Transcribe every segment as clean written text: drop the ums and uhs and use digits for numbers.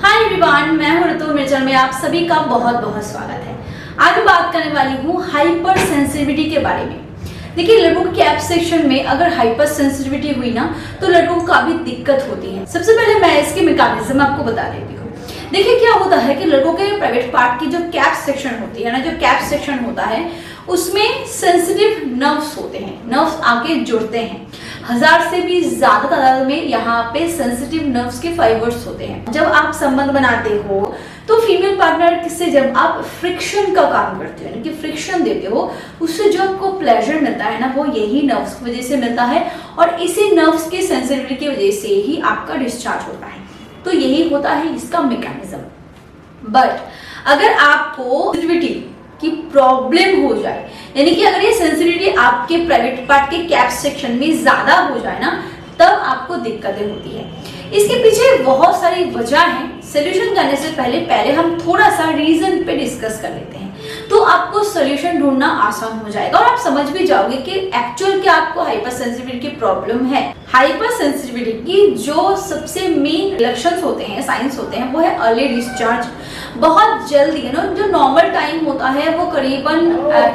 Hi everyone, मैं हूं ऋतु। मेरे चैनल में आप सभी का बहुत बहुत स्वागत है। आज मैं बात करने वाली हूं हाइपर सेंसिटिविटी के बारे में। देखिए, लड़कों के कैप सेक्शन में अगर हाइपर सेंसिटिविटी हुई ना तो लड़कों को काफी दिक्कत होती है। सबसे पहले मैं इसके मैकेनिज्म आपको बता देती हूँ। देखिए, क्या होता है कि लड़कों के प्राइवेट पार्ट की जो कैप सेक्शन होती है ना, जो कैप सेक्शन होता है उसमें सेंसिटिव नर्व्स होते हैं, नर्व्स आके जुड़ते हैं। 1000 से भी ज्यादा तादाद में यहाँ पे सेंसिटिव नर्व्स के फाइबर्स होते हैं। जब आप संबंध बनाते हो तो फीमेल पार्टनर से जब आप फ्रिक्शन का काम करते हो, यानी कि फ्रिक्शन देते हो, उससे जो आपको प्लेजर मिलता है ना, वो यही नर्व्स की वजह से मिलता है और इसी नर्व्स की सेंसिटिविटी की वजह से ही आपका डिस्चार्ज होता है। तो यही होता है इसका मैकेनिज्म। बट अगर आपको सेंसिटिविटी की प्रॉब्लम हो जाए, यानी कि अगर ये सेंसिटिविटी आपके प्राइवेट पार्ट के कैप सेक्शन में ज्यादा हो जाए ना, तब आपको दिक्कतें होती है। इसके पीछे बहुत सारी वजह है। सोल्यूशन करने से पहले हम थोड़ा सा रीजन पे डिस्कस कर लेते हैं, तो आपको सोल्यूशन ढूंढना आसान हो जाएगा और आप समझ भी जाओगे कि एक्चुअल क्या आपको हाइपर सेंसिटिविटी की प्रॉब्लम है। हाइपर सेंसिटिविटी की जो सबसे मेन लक्षण होते हैं, साइंस होते हैं, वो है अर्ली डिस्चार्ज। बहुत जल्दी है ना, जो नॉर्मल टाइम होता है वो करीबन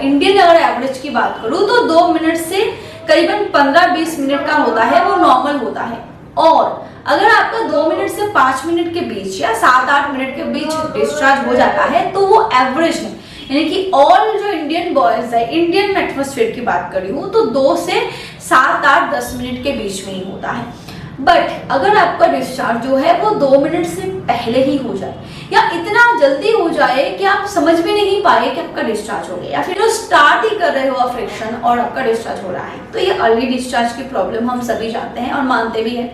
इंडियन अगर एवरेज की बात करूं तो 2 मिनट से करीबन 15-20 मिनट का होता है, वो नॉर्मल होता है। और अगर आपका 2 मिनट से 5 मिनट के बीच या 7-8 मिनट के बीच डिस्चार्ज हो जाता है तो वो एवरेज है। यानी कि ऑल जो इंडियन बॉयज है, इंडियन एटमॉस्फेयर की बात करी हूँ तो 2 से 7-8-10 मिनट के बीच में ही होता है। बट अगर आपका डिस्चार्ज जो है वो 2 मिनट से पहले ही हो जाए या इतना जल्दी हो जाए कि आप समझ भी नहीं पाए कि आपका डिस्चार्ज हो गया, या फिर स्टार्ट ही कर रहे हो फ्रिक्शन और आपका डिस्चार्ज हो रहा है, तो ये अर्ली डिस्चार्ज की प्रॉब्लम हम सभी जानते हैं और मानते भी हैं।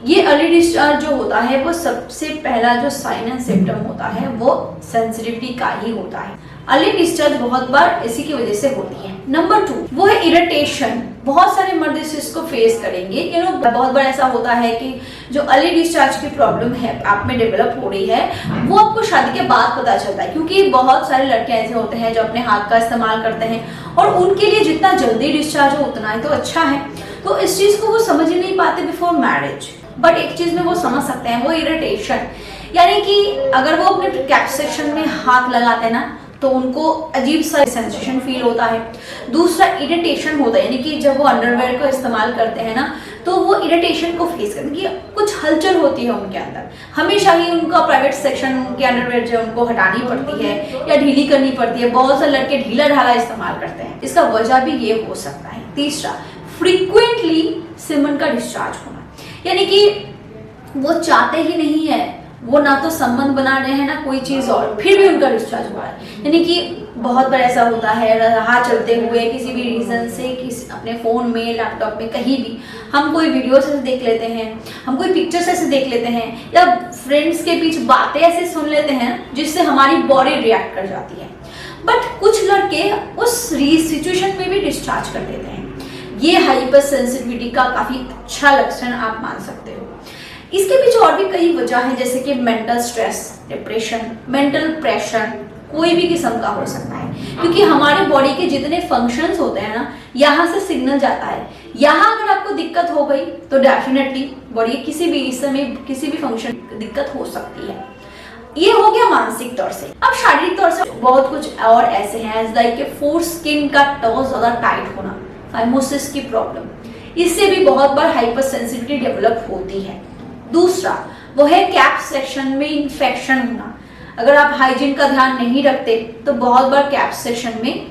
ये अर्ली डिस्चार्ज जो होता है वो सबसे पहला जो साइन एंड सिम्टम होता है वो सेंसिटिविटी का ही होता है। अर्ली डिस्चार्ज बहुत बार इसी की वजह से होती है। नंबर 2 वो है इरिटेशन। बहुत सारे मर्द इसको फेस करेंगे। बहुत बार ऐसा होता है कि जो अर्ली डिस्चार्ज की प्रॉब्लम है आप में डेवलप हो रही है, वो आपको शादी के बाद पता चलता है, क्योंकि बहुत सारे लड़के ऐसे होते हैं जो अपने हाथ का इस्तेमाल करते हैं और उनके लिए जितना जल्दी डिस्चार्ज हो उतना ही तो अच्छा है। तो इस चीज को वो समझ ही नहीं पाते बिफोर मैरिज। बट एक चीज में वो समझ सकते हैं, वो इरिटेशन। यानी कि अगर वो अपने कैप सेक्शन में हाथ लगाते हैं ना तो उनको अजीब सा सेंसेशन फील होता है। दूसरा इरिटेशन होता है, यानी कि जब वो अंडरवेयर का इस्तेमाल करते हैं ना तो वो इरिटेशन को फेस करने की कुछ हलचल होती है उनके अंदर। हमेशा ही उनका प्राइवेट सेक्शन के अंडरवेयर जो उनको हटानी पड़ती है या ढीली करनी पड़ती है। बहुत से लड़के ढीला ढाला इस्तेमाल करते हैं, इसका वजह भी ये हो सकता है। तीसरा, फ्रीक्वेंटली सीमन का डिस्चार्ज होना, यानी कि वो चाहते ही नहीं है, वो ना तो संबंध बना रहे हैं ना कोई चीज और फिर भी उनका डिस्चार्ज हुआ है। यानी कि बहुत बार ऐसा होता है, राह चलते हुए किसी भी रीजन से अपने फोन में, लैपटॉप में, कहीं भी हम कोई वीडियो ऐसे देख लेते हैं, हम कोई पिक्चर्स ऐसे देख लेते हैं या फ्रेंड्स के बीच बातें ऐसे सुन लेते हैं जिससे हमारी बॉडी रिएक्ट कर जाती है। बट कुछ लड़के उस सिचुएशन में भी डिस्चार्ज कर देते हैं। ये हाइपर सेंसिटिविटी का काफी अच्छा लक्षण आप मान सकते हो। इसके पीछे और भी कई वजह है, जैसे कि mental stress, depression, mental pressure कोई भी किस्म का हो सकता है, क्योंकि हमारे बॉडी के जितने फंक्शंस होते हैं ना, यहाँ से सिग्नल जाता है। यहाँ अगर आपको दिक्कत हो गई तो डेफिनेटली बॉडी के किसी भी समय किसी भी फंक्शन दिक्कत हो सकती है। ये हो गया मानसिक तौर से। अब शारीरिक तौर से बहुत कुछ और ऐसे हैं, लाइक फोर स्किन का टॉस ज्यादा टाइट होना, फाइमोसिस की प्रॉब्लम, इससे भी बहुत बार हाइपर सेंसिटिविटी डेवलप होती है। दूसरा वो है कैप सेक्शन में इन्फेक्शन होना। अगर आप हाइजीन का ध्यान नहीं रखते तो बहुत बार कैप सेक्शन में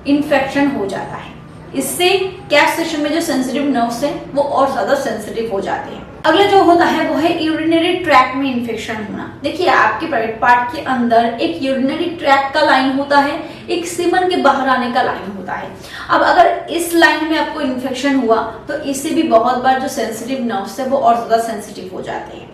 इन्फेक्शन हो जाता है। इससे कैप सेक्शन में जो सेंसिटिव नर्व्स हैं वो और ज्यादा सेंसिटिव हो जाते हैं। अगला जो होता है वो है यूरिनरी ट्रैक्ट में इन्फेक्शन होना। देखिए, आपके प्राइवेट पार्ट के अंदर एक यूरिनरी ट्रैक्ट का लाइन होता है, एक सीमन के बाहर आने का लाइन होता है। अब अगर इस लाइन में आपको इन्फेक्शन हुआ तो इससे भी बहुत बार जो सेंसिटिव नर्व्स है वो और ज्यादा सेंसिटिव हो जाते हैं।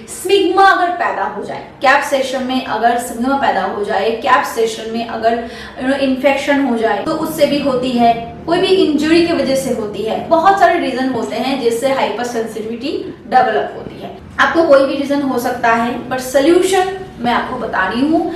स्टिग्मा अगर पैदा हो जाए, कैप सेक्शन में अगर स्टिग्मा पैदा हो जाए, कैप सेक्शन में अगर इन्फेक्शन हो जाए तो उससे भी होती है। कोई भी इंजरी की वजह से होती है। बहुत सारे रीजन होते हैं जिससे हाइपर सेंसिटिविटी डेवलप होती है। आपको कोई भी रीजन हो सकता है, बट सोल्यूशन मैं आपको बता रही हूँ।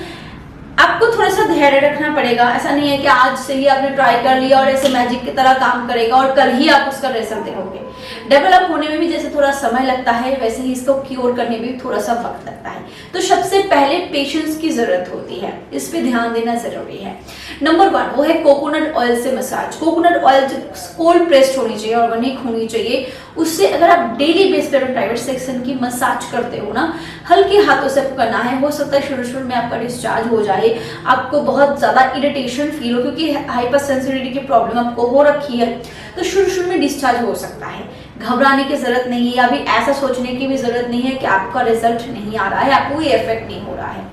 आपको थोड़ा सा धैर्य रखना पड़ेगा। ऐसा नहीं है कि आज से ही आपने ट्राई कर लिया और ऐसे मैजिक की तरह काम करेगा और कल ही आप उसका रिजल्ट देखोगे। डेवलप होने में भी जैसे थोड़ा समय लगता है, वैसे ही इसको क्योर करने में भी थोड़ा सा वक्त लगता है। तो सबसे पहले पेशेंस की जरूरत होती है, इस पे ध्यान देना जरूरी है। नंबर 1 वो है कोकोनट ऑयल से massage. Coconut oil cold pressed होनी चाहिए, ऑर्गेनिक होनी चाहिए। उससे अगर आप डेली बेस पे प्राइवेट सेक्शन की मसाज करते हो ना, हल्के हाथों से करना है। हो सकता है शुरू में आपका डिस्चार्ज हो जाए, आपको बहुत ज्यादा इरिटेशन फील हो, क्योंकि हाइपर सेंसिटिविटी की प्रॉब्लम आपको हो रखी है, तो शुरू में डिस्चार्ज हो सकता है। घबराने की जरूरत नहीं है, अभी ऐसा सोचने की भी जरूरत नहीं है कि आपका रिजल्ट नहीं आ रहा है, आपको कोई इफेक्ट नहीं हो रहा है।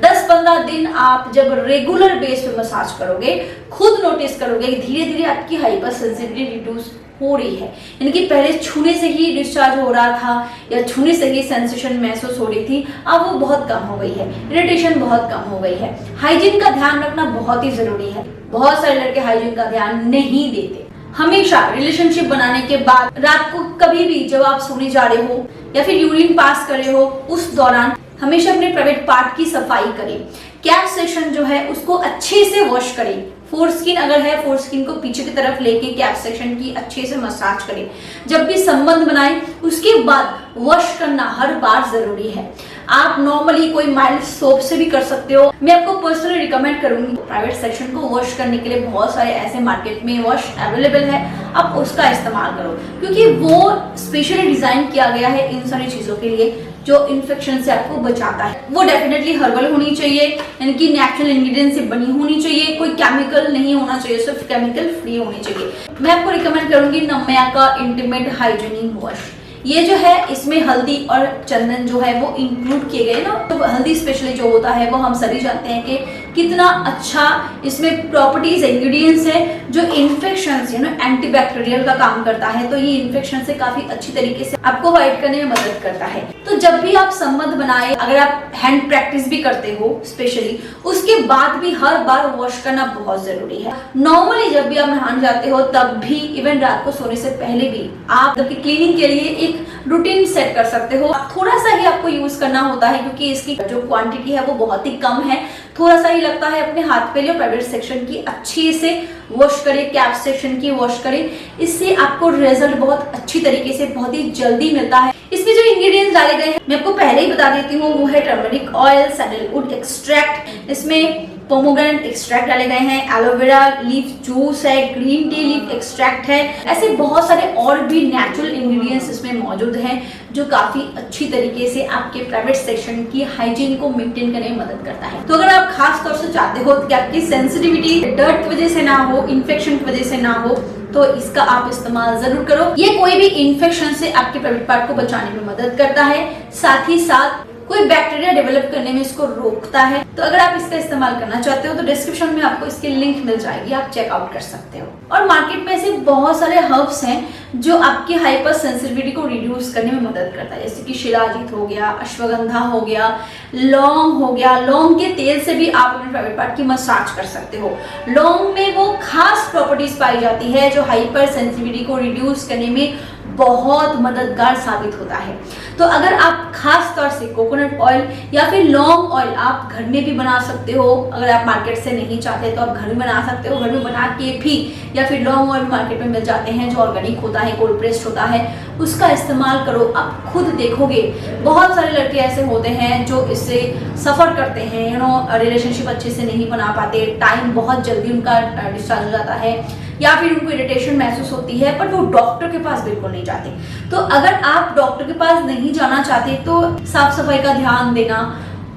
10-15 दिन आप जब रेगुलर बेस पे मसाज करोगे, खुद नोटिस करोगे कि धीरे धीरे आपकी हाइपर सेंसिटिविटी रिड्यूस हो रही है। यानी कि पहले छूने से ही डिस्चार्ज हो रहा था या छूने से ही सेंसेशन महसूस हो रही थी, अब वो बहुत कम हो गई है, इरिटेशन बहुत कम हो गई है। हाइजीन का ध्यान रखना बहुत ही जरूरी है। बहुत सारे लड़के हाइजीन का ध्यान नहीं देते। हमेशा रिलेशनशिप बनाने के बाद रात को कभी भी जब आप सोने जा रहे हो या फिर यूरिन पास कर रहे हो, उस दौरान हमेशा अपने प्राइवेट पार्ट की सफाई करें। कैप सेक्शन जो है उसको अच्छे से वॉश करें। फोर स्किन अगर है, फोर स्किन को पीछे की तरफ लेके कैप सेक्शन की अच्छे से मसाज करें। जब भी संबंध बनाए उसके बाद वॉश करना हर बार जरूरी है। आप नॉर्मली कोई माइल्ड सोप से भी कर सकते हो। मैं आपको पर्सनली रिकमेंड करूंगी प्राइवेट सेक्शन को वॉश करने के लिए बहुत सारे ऐसे मार्केट में वॉश अवेलेबल है, आप उसका इस्तेमाल करो, क्योंकि वो स्पेशली डिजाइन किया गया है इन सारी चीजों के लिए जो इन्फेक्शन से आपको बचाता है। वो डेफिनेटली हर्बल होनी चाहिए, यानी कि नेचुरल इंग्रेडिएंट से बनी होनी चाहिए, कोई केमिकल नहीं होना चाहिए, सिर्फ केमिकल फ्री होनी चाहिए। मैं आपको रिकमेंड करूंगी नम्या का इंटीमेट हाइजीनिक वॉश। ये जो है इसमें हल्दी और चंदन जो है वो इंक्लूड किए गए ना, तो हल्दी स्पेशली जो होता है वो हम सभी जानते हैं कि कितना अच्छा इसमें प्रॉपर्टीज इंग्रेडिएंट्स है जो इन्फेक्शन है ना, एंटीबैक्टीरियल का काम करता है। तो ये इन्फेक्शन से काफी अच्छी तरीके से आपको फाइट करने में मदद करता है। तो जब भी आप संबंध बनाए, अगर आप हैंड प्रैक्टिस भी करते हो स्पेशली, उसके बाद भी हर बार वॉश करना बहुत जरूरी है। नॉर्मली जब भी आप नहाने जाते हो तब भी, इवन रात को सोने से पहले भी आप क्लीनिंग के लिए एक रूटीन सेट कर सकते हो। थोड़ा सा ही आपको यूज करना होता है क्योंकि इसकी जो क्वांटिटी है वो बहुत ही कम है। थोड़ा सा ही लगता है। अपने हाथ पे लियो, प्राइवेट सेक्शन की अच्छे से वॉश करें, कैप सेक्शन की वॉश करें। इससे आपको रिजल्ट बहुत अच्छी तरीके से बहुत ही जल्दी मिलता है। इसमें जो इंग्रेडिएंट्स डाले गए हैं मैं आपको पहले ही बता देती हूँ, वो है टर्मरिक ऑयल, सैंडलवुड एक्सट्रैक्ट, इसमें पोमोग्रेनेट एक्सट्रैक्ट डाले गए हैं, एलोवेरा लीफ जूस है, ग्रीन टी लीफ एक्सट्रैक्ट है। ऐसे बहुत सारे और भी नेचुरल इंग्रेडिएंट्स इसमें मौजूद हैं जो काफी अच्छी तरीके से आपके प्राइवेट सेक्शन की हाइजीन को मेंटेन करने में मदद करता है। तो अगर आप खास तौर से चाहते हो कि आपकी सेंसिटिविटी डर्ट की वजह से ना हो, इन्फेक्शन की वजह से ना हो, तो इसका आप इस्तेमाल जरूर करो। ये कोई भी इन्फेक्शन से आपके प्राइवेट पार्ट को बचाने में मदद करता है, साथ ही साथ कोई बैक्टीरिया डेवलप करने में इसको रोकता है। तो अगर आप इसका इस्तेमाल करना चाहते हो तो डिस्क्रिप्शन में आपको इसकी लिंक मिल जाएगी, आप चेकआउट कर सकते हो। और मार्केट में ऐसे बहुत सारे हर्ब्स हैं जो आपकी हाइपर सेंसिटिविटी को रिड्यूस करने में मदद करता है, जैसे कि शिलाजीत हो गया, अश्वगंधा हो गया, लौंग हो गया। लौंग के तेल से भी आप अपने प्राइवेट पार्ट की मसाज कर सकते हो। लौंग में वो खास प्रॉपर्टीज पाई जाती है जो हाइपर सेंसिटिविटी को रिड्यूस करने में बहुत मददगार साबित होता है। तो अगर आप खास तौर से कोकोनट ऑयल या फिर लौंग ऑयल आप घर में भी बना सकते हो। अगर आप मार्केट से नहीं चाहते तो आप घर में बना सकते हो, घर में बना के भी, या फिर लौंग ऑयल मार्केट में मिल जाते हैं जो ऑर्गेनिक होता है, कोल्ड प्रेस्ड होता है, उसका इस्तेमाल करो। आप खुद देखोगे बहुत सारे लड़के ऐसे होते हैं जो इससे सफर करते हैं, रिलेशनशिप अच्छे से नहीं बना पाते, टाइम बहुत जल्दी उनका डिस्चार्ज हो जाता है या फिर उनको इरिटेशन महसूस होती है, पर वो डॉक्टर के पास बिल्कुल नहीं जाते। तो अगर आप डॉक्टर के पास नहीं जाना चाहते तो साफ सफाई का ध्यान देना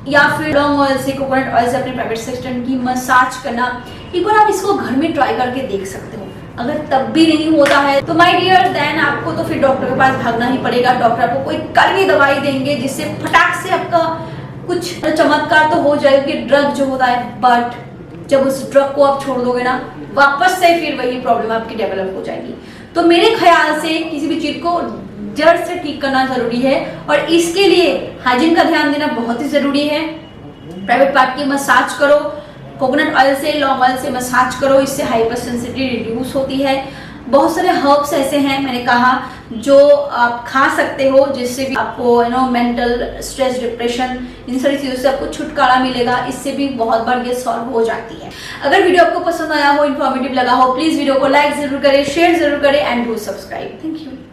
या फिर लौंग ऑयल से, कोकोनट ऑयल से अपने प्राइवेट सेक्शन की मसाज करना, एक बार आप इसको घर में ट्राई करके देख सकते हो। अगर तब भी नहीं होता है तो माय डियर देन आपको तो फिर डॉक्टर के पास भागना ही पड़ेगा। डॉक्टर आपको कोई कड़वी दवाई देंगे जिससे फटाक से आपका कुछ चमत्कार तो हो जाएगा, ड्रग जो होता है, बट जब उस ड्रग को आप छोड़ दोगे ना, वापस से फिर वही प्रॉब्लम आपकी डेवलप हो जाएगी। तो मेरे ख्याल से किसी भी चीज को जड़ से ठीक करना जरूरी है और इसके लिए हाइजीन का ध्यान देना बहुत ही जरूरी है। प्राइवेट पार्ट की मसाज करो, कोकोनट ऑयल से, लौंग ऑयल से मसाज करो, इससे हाइपर सेंसिटिविटी रिड्यूस होती है। बहुत सारे हर्ब्स ऐसे हैं मैंने कहा जो आप खा सकते हो जिससे भी आपको मेंटल स्ट्रेस, डिप्रेशन, इन सारी चीजों से आपको छुटकारा मिलेगा। इससे भी बहुत बार ये सॉल्व हो जाती है। अगर वीडियो आपको पसंद आया हो, इन्फॉर्मेटिव लगा हो, प्लीज वीडियो को लाइक जरूर करें, शेयर जरूर करें and do subscribe. Thank you.